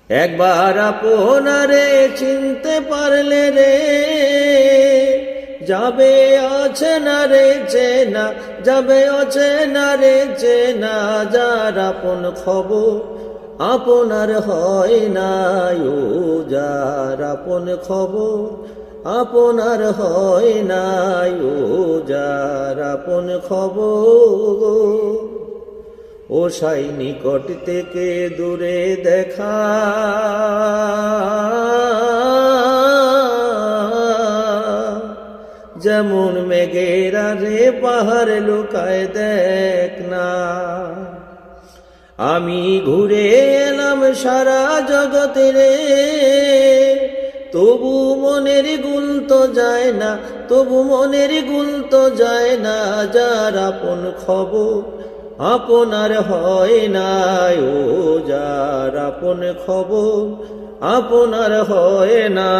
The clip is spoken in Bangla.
একবার আপনারে চিনতে পারলে রে যাবে অচেনা রে চেনা, যাবে অচেনা রে চেনা, যার আপন খবর আপনার হয় না, ও যার আপন খবর আপনার হয় না, ও যার আপন খবর। ও সাই নিকট থেকে দূরে দেখা, যেমন মেঘের রে পাহাড় লুকায় দেখ না। আমি ঘুরে এলাম সারা জগতে রে, তবু মনের গুল তো যায় না, তবু মনের গুল তো যায় না, যার আপন খবর আপনার হয় না, ও যার আপন খবর আপনার হয় না।